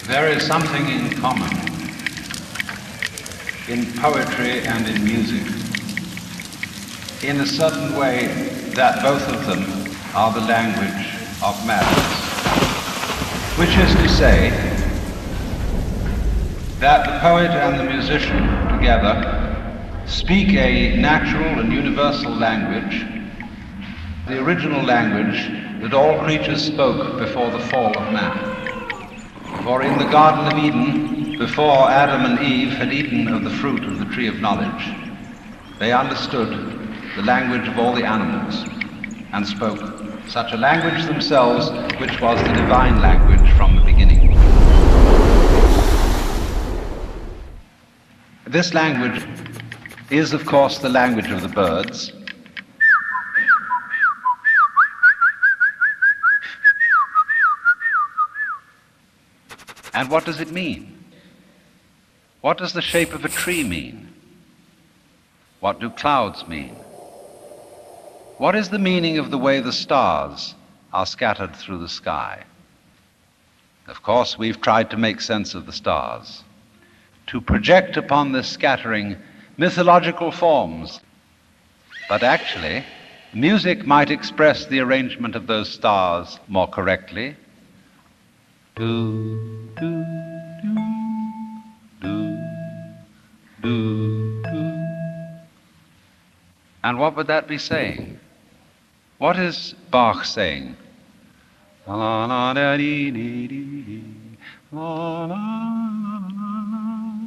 There is something in common in poetry and in music, in a certain way that both of them are the language of madness, which is to say that the poet and the musician together speak a natural and universal language, the original language that all creatures spoke before the fall of man. For in the Garden of Eden, before Adam and Eve had eaten of the fruit of the tree of knowledge, they understood the language of all the animals and spoke such a language themselves, which was the divine language from the beginning. This language is, of course, the language of the birds. And what does it mean? What does the shape of a tree mean? What do clouds mean? What is the meaning of the way the stars are scattered through the sky? Of course, we've tried to make sense of the stars, to project upon this scattering mythological forms. But actually, music might express the arrangement of those stars more correctly. Do, do, do, do, do, do. And what would that be saying? What is Bach saying? La, la, la, da, dee, dee, dee, dee. La, la, la, la, la.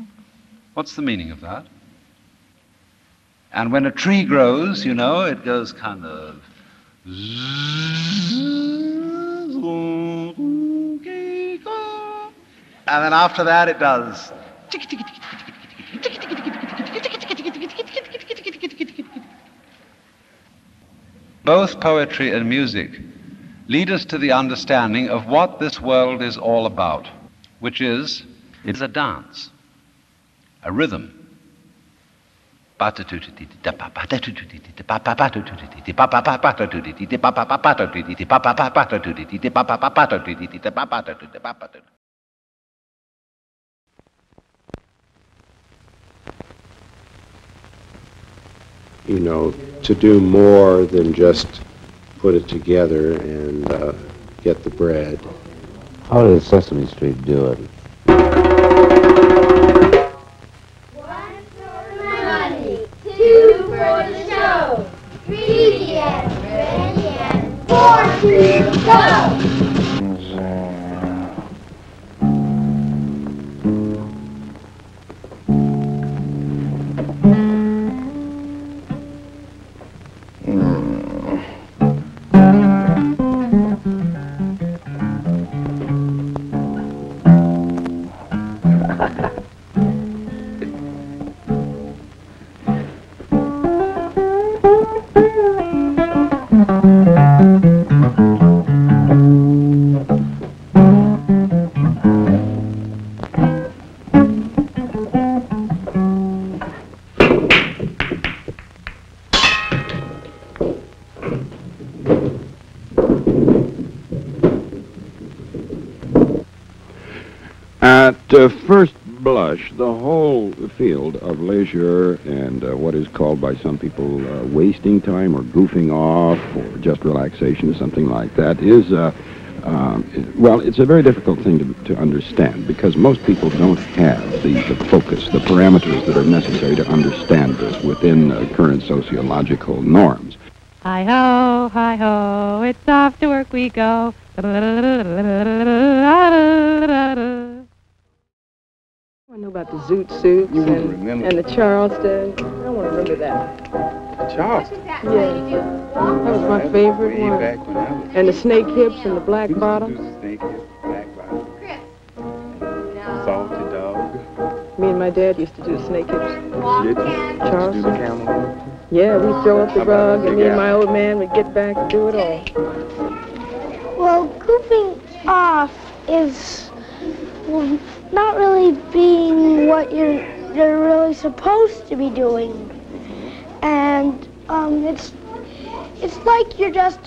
What's the meaning of that? And when a tree grows, you know, it goes kind of... And then after that it does. Both poetry and music lead us to the understanding of what this world is all about, which is, it's a dance, a rhythm. You know, to do more than just put it together and get the bread. How did Sesame Street do it? 1 for the money, 2 for the show, 3 the end, ready, and 4 to go. At first blush, the whole field of leisure and what is called by some people wasting time or goofing off or just relaxation or something like that is, well, it's a very difficult thing to understand because most people don't have the focus, the parameters that are necessary to understand this within current sociological norms. Hi-ho, it's off to work we go. I know about the Zoot Suits and the Charleston. I want to remember that. Charleston? Yeah. That was my favorite one. And the Snake Hips and the Black Bottoms. Snake Hips, Black Bottoms. Salty Dog. Me and my dad used to do snakeage. Did Charles. do the camel? Yeah, we'd throw up the How about rug, the and me big and my apple? old man would get back and do it all. Well, goofing off is not really being what you're really supposed to be doing, and it's like you're just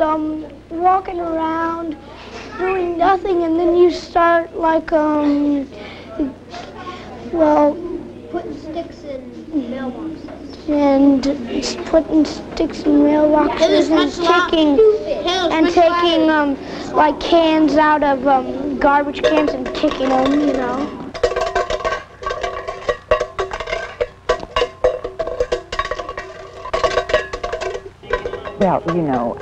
walking around doing nothing, and then you start like Putting sticks in mailboxes. and putting sticks in mailboxes and taking like cans out of garbage cans and kicking them, you know. Well, you know,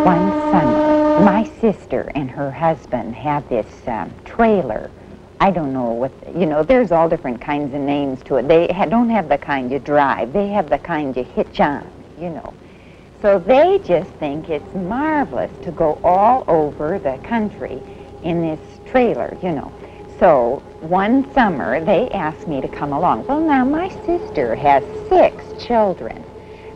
one summer, my sister and her husband had this trailer. I don't know what, you know, there's all different kinds of names to it. They don't have the kind you drive. They have the kind you hitch on, you know. So they just think it's marvelous to go all over the country in this trailer, you know. So one summer, they asked me to come along. Well, now, my sister has 6 children.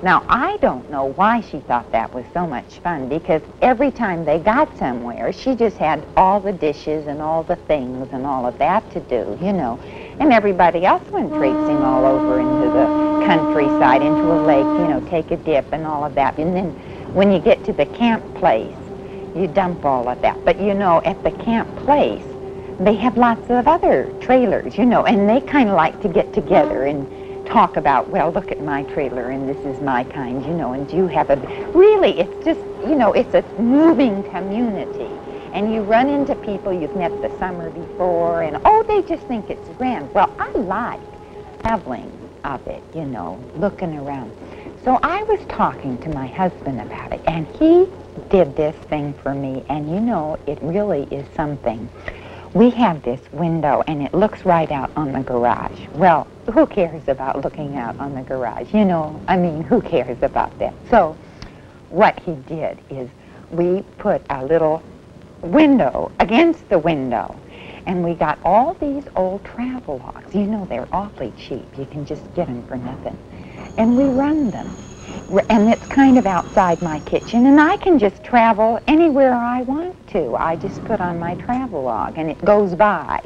Now, I don't know why she thought that was so much fun, because every time they got somewhere, she just had all the dishes and all the things and all of that to do, you know. And everybody else went traipsing all over into the countryside, into a lake, you know, take a dip and all of that. And then when you get to the camp place, you dump all of that. But, you know, at the camp place, they have lots of other trailers, you know, and they kind of like to get together and talk about, well, look at my trailer, and this is my kind, you know, and you have a, really, it's just, you know, it's a moving community, and you run into people you've met the summer before, and, oh, they just think it's grand. Well, I like traveling of it, you know, looking around. So I was talking to my husband about it, and he did this thing for me, and, you know, it really is something. We have this window, and it looks right out on the garage. Well, who cares about looking out on the garage? You know, I mean, who cares about that? So what he did is we put a little window against the window, and we got all these old travel logs. You know, they're awfully cheap. You can just get them for nothing. And we run them. And it's kind of outside my kitchen, and I can just travel anywhere I want to. I just put on my travel log, and it goes by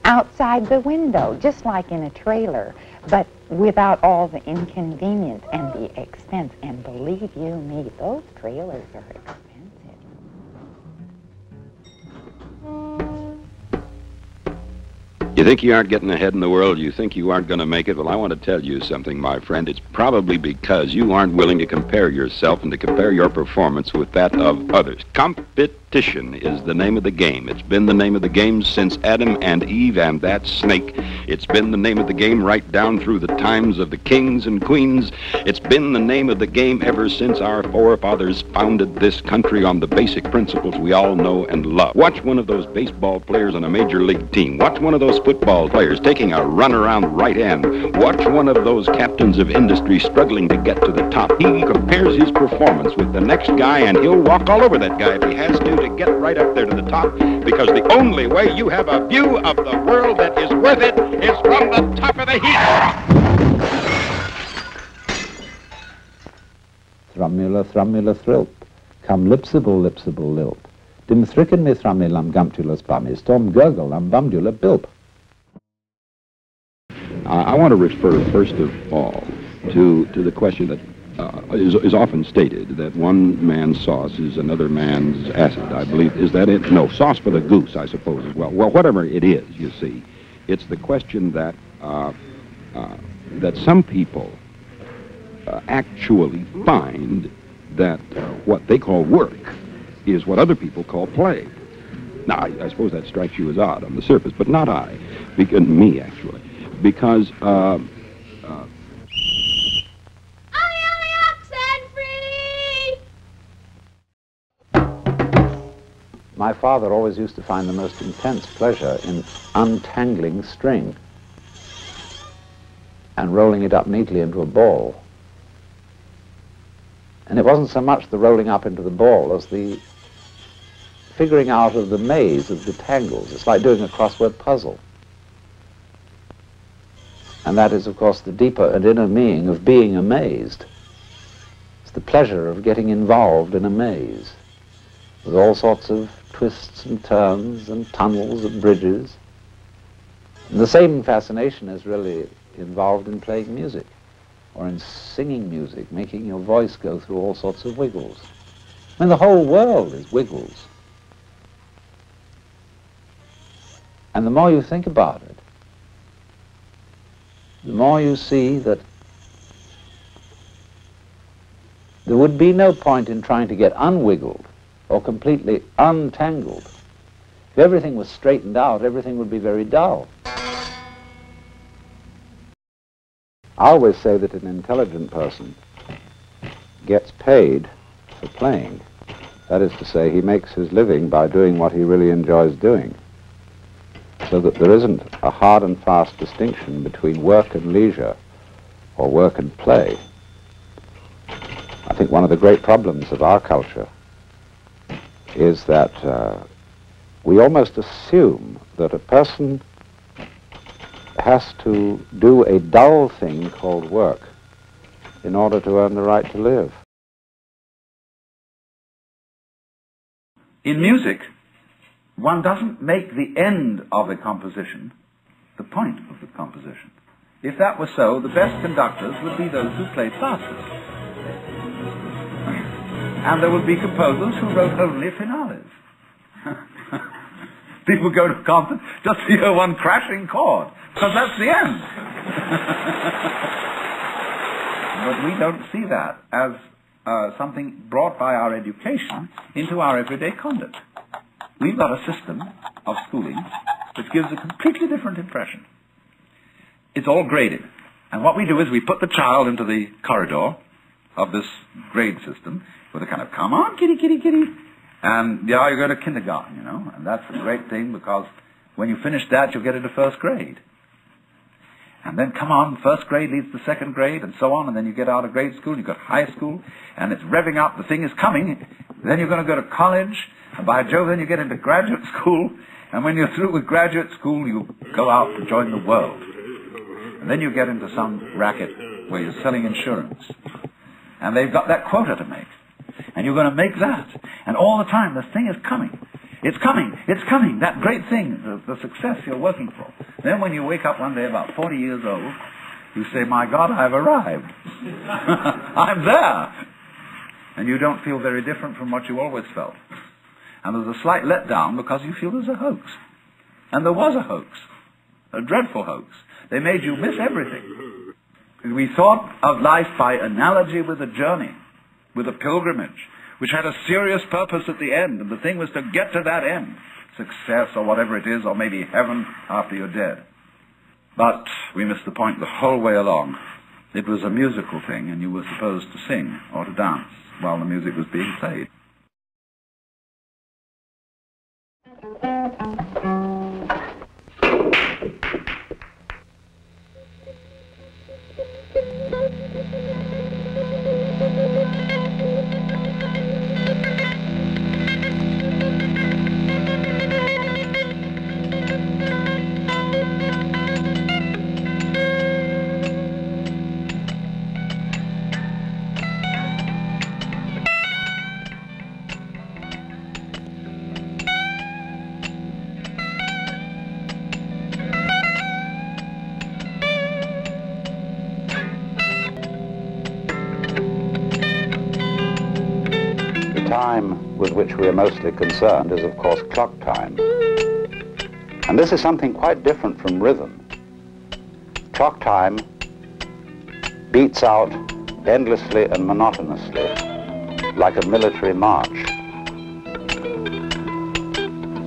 outside the window, just like in a trailer, but without all the inconvenience and the expense. And believe you me, those trailers are expensive. You think you aren't getting ahead in the world? You think you aren't going to make it? Well, I want to tell you something, my friend. It's probably because you aren't willing to compare yourself and to compare your performance with that of others. Competition is the name of the game. It's been the name of the game since Adam and Eve and that snake. It's been the name of the game right down through the times of the kings and queens. It's been the name of the game ever since our forefathers founded this country on the basic principles we all know and love. Watch one of those baseball players on a major league team. Watch one of those football players taking a run around the right end. Watch one of those captains of industry struggling to get to the top. He compares his performance with the next guy, and he'll walk all over that guy if he has to get right up there to the top, because the only way you have a view of the world that is worth it is from the top of the heap. Thrummula, thrilp. Come lipsible, lilp. Dim thricken me thrummilam gumptulus bummy, storm gurgle am bumdula bilp. I want to refer, first of all, to the question that is often stated, that one man's sauce is another man's acid, I believe. Is that it? No, sauce for the goose, I suppose, as well. Well, whatever it is, you see, it's the question that that some people actually find that what they call work is what other people call play. Now, I suppose that strikes you as odd on the surface, but not I, me, actually. Because, My father always used to find the most intense pleasure in untangling string and rolling it up neatly into a ball. And it wasn't so much the rolling up into the ball as the figuring out of the maze of the tangles. It's like doing a crossword puzzle. And that is, of course, the deeper and inner meaning of being amazed. It's the pleasure of getting involved in a maze, with all sorts of twists and turns and tunnels and bridges. And the same fascination is really involved in playing music, or in singing music, making your voice go through all sorts of wiggles. I mean, the whole world is wiggles. And the more you think about it, the more you see that there would be no point in trying to get unwiggled or completely untangled. If everything was straightened out, everything would be very dull. I always say that an intelligent person gets paid for playing. That is to say, he makes his living by doing what he really enjoys doing, so that there isn't a hard and fast distinction between work and leisure, or work and play. I think one of the great problems of our culture is that we almost assume that a person has to do a dull thing called work in order to earn the right to live. In music, one doesn't make the end of a composition the point of the composition. If that were so, the best conductors would be those who played fastest. And there would be composers who wrote only finales. People go to concerts just to hear one crashing chord, because that's the end. But we don't see that as something brought by our education into our everyday conduct. We've got a system of schooling which gives a completely different impression. It's all graded. And what we do is we put the child into the corridor of this grade system with a kind of, come on, kitty, kitty, kitty. And yeah, you go to kindergarten, you know, and that's a great thing, because when you finish that, you'll get into first grade. And then, come on, first grade leads to second grade, and so on, and then you get out of grade school, you've got high school, and it's revving up, the thing is coming. Then you're going to go to college, and by Jove, then you get into graduate school, and when you're through with graduate school, you go out to join the world. And then you get into some racket where you're selling insurance. And they've got that quota to make. And you're going to make that. And all the time, this thing is coming. It's coming. It's coming. That great thing, the success you're working for. Then when you wake up one day about 40 years old, you say, my God, I've arrived. I'm there. And you don't feel very different from what you always felt. And there's a slight letdown because you feel there's a hoax. And there was a hoax. A dreadful hoax. They made you miss everything. We thought of life by analogy with a journey, with a pilgrimage, which had a serious purpose at the end, and the thing was to get to that end, success or whatever it is, or maybe heaven after you're dead. But we missed the point the whole way along. It was a musical thing, and you were supposed to sing or to dance while the music was being played. Time with which we are mostly concerned is, of course, clock time. And this is something quite different from rhythm. Clock time beats out endlessly and monotonously, like a military march.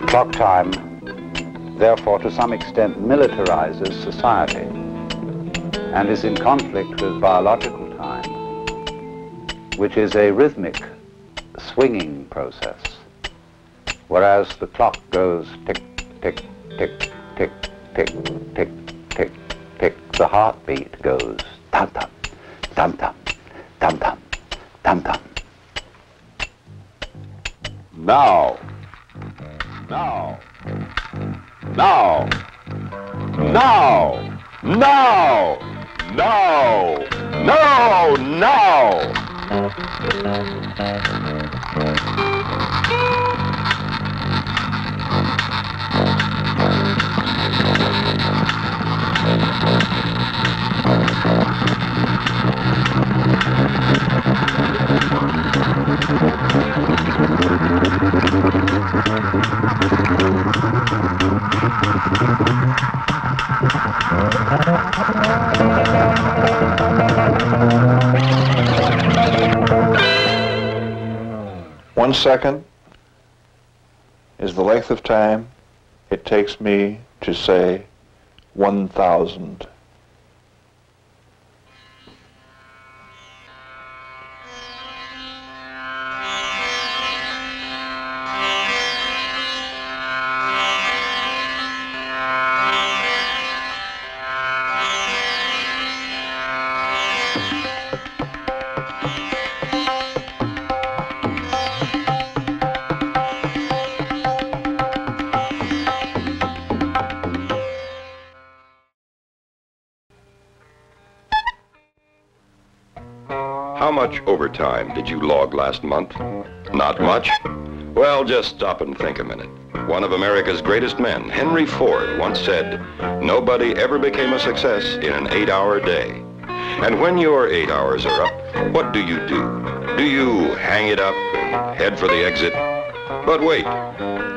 Clock time, therefore, to some extent militarizes society and is in conflict with biological time, which is a rhythmic swinging process, whereas the clock goes tick, tick, tick, tick, tick, tick, tick, tick. The heartbeat goes tam-tam, tam-tam, tam-tam, tam-tam. Now, now, now, now, Now! Now! No! Now! One second is the length of time it takes me to say 1,000. How much overtime did you log last month? Not much? Well, just stop and think a minute. One of America's greatest men, Henry Ford, once said, "Nobody ever became a success in an 8-hour day." And when your 8 hours are up, what do? Do you hang it up and head for the exit? But wait,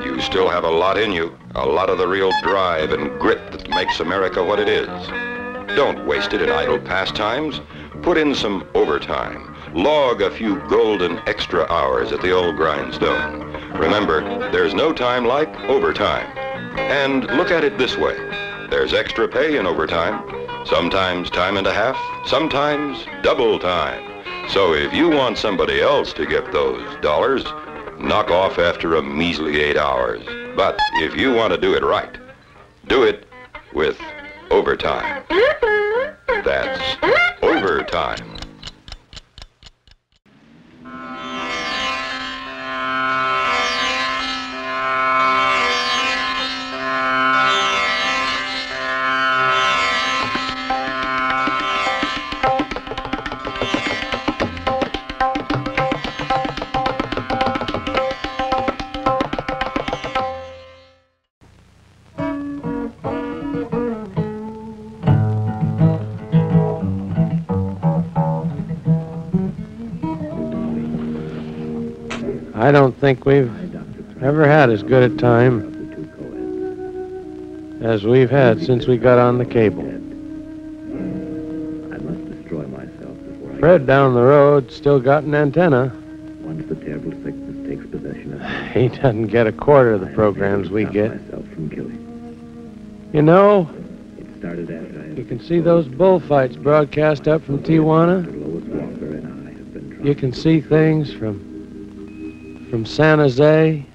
you still have a lot in you, a lot of the real drive and grit that makes America what it is. Don't waste it in idle pastimes. Put in some overtime. Log a few golden extra hours at the old grindstone. Remember, there's no time like overtime. And look at it this way. There's extra pay in overtime. Sometimes time and a half, sometimes double time. So if you want somebody else to get those dollars, knock off after a measly 8 hours. But if you want to do it right, do it with overtime. That's overtime. I don't think we've ever had as good a time as we've had since we got on the cable. I must destroy myself before Fred down the road still got an antenna. Once the terrible sickness takes possession of me, He doesn't get a quarter of the programs we get. myself from killing. You know, It started after I you can see those bullfights broadcast up from Tijuana. Lois Walker and I have been trying. You can see things from San Jose,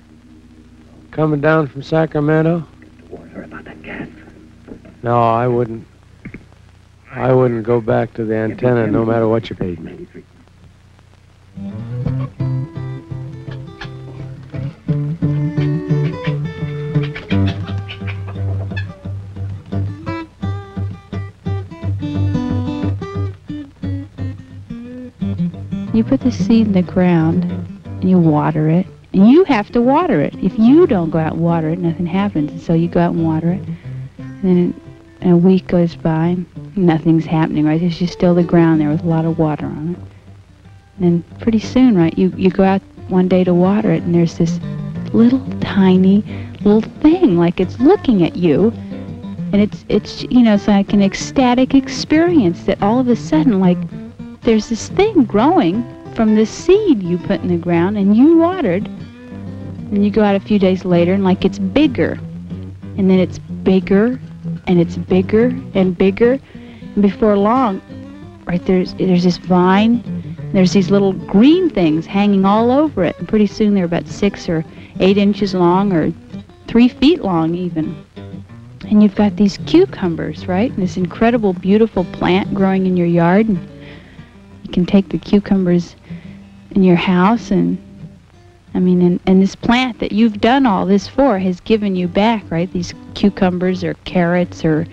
coming down from Sacramento. to warn her about that gas. No, I wouldn't go back to the antenna no matter what you paid me. You put the seed in the ground and you water it, and you have to water it. If you don't go out and water it, nothing happens. And so you go out and water it, and then a week goes by and nothing's happening, right? There's just still the ground there with a lot of water on it. And then pretty soon, right, you go out one day to water it, and there's this little tiny little thing, like it's looking at you, and it's you know, it's like an ecstatic experience that all of a sudden, like, there's this thing growing from this seed you put in the ground and you watered, and you go out a few days later and like it's bigger, and then it's bigger and it's bigger and bigger, and before long, right, there's this vine, there's these little green things hanging all over it, and pretty soon they're about 6 or 8 inches long, or 3 feet long even. And you've got these cucumbers, right, and this incredible beautiful plant growing in your yard, and you can take the cucumbers in your house, and I mean, and this plant that you've done all this for has given you back, right? These cucumbers or carrots or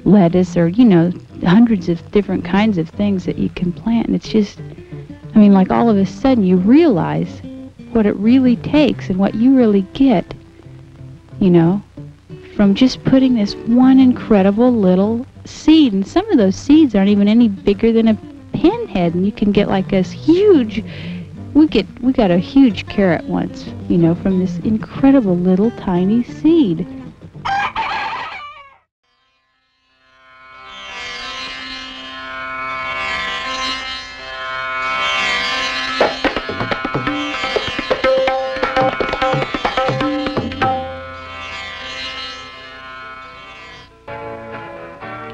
lettuce or, you know, hundreds of different kinds of things that you can plant. And it's just, I mean, like all of a sudden you realize what it really takes and what you really get, you know, from just putting this one incredible little seed. And some of those seeds aren't even any bigger than a pinhead, and you can get like this huge, we got a huge carrot once, you know, from this incredible little tiny seed.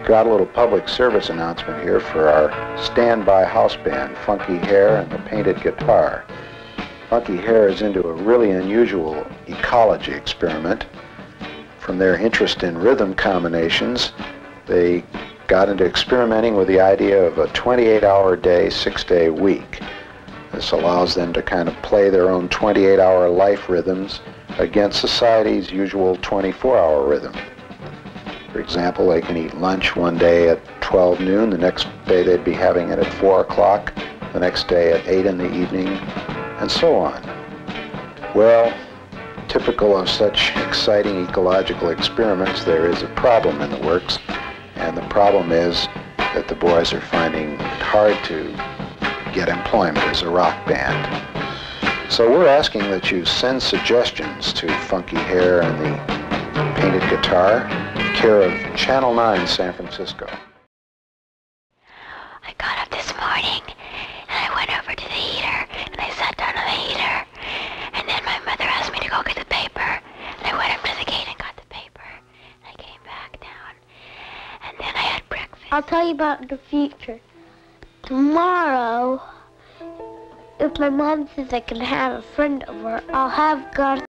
Got a little public service announcement here for our standby house band, Funky Hair and the Painted Guitar. Funky Hair is into a really unusual ecology experiment. From their interest in rhythm combinations, they got into experimenting with the idea of a 28-hour day, 6-day week. This allows them to kind of play their own 28-hour life rhythms against society's usual 24-hour rhythm. For example, they can eat lunch one day at 12 noon, the next day they'd be having it at 4 o'clock, the next day at 8 in the evening, and so on. Well, typical of such exciting ecological experiments, there is a problem in the works, and the problem is that the boys are finding it hard to get employment as a rock band. So we're asking that you send suggestions to Funky Hair and the Painted Guitar, care of Channel 9, San Francisco. I got up this morning and I went over to the heater and I sat down on the heater, and then my mother asked me to go get the paper, and I went up to the gate and got the paper, and I came back down, and then I had breakfast. I'll tell you about the future. Tomorrow, if my mom says I can have a friend over, I'll have God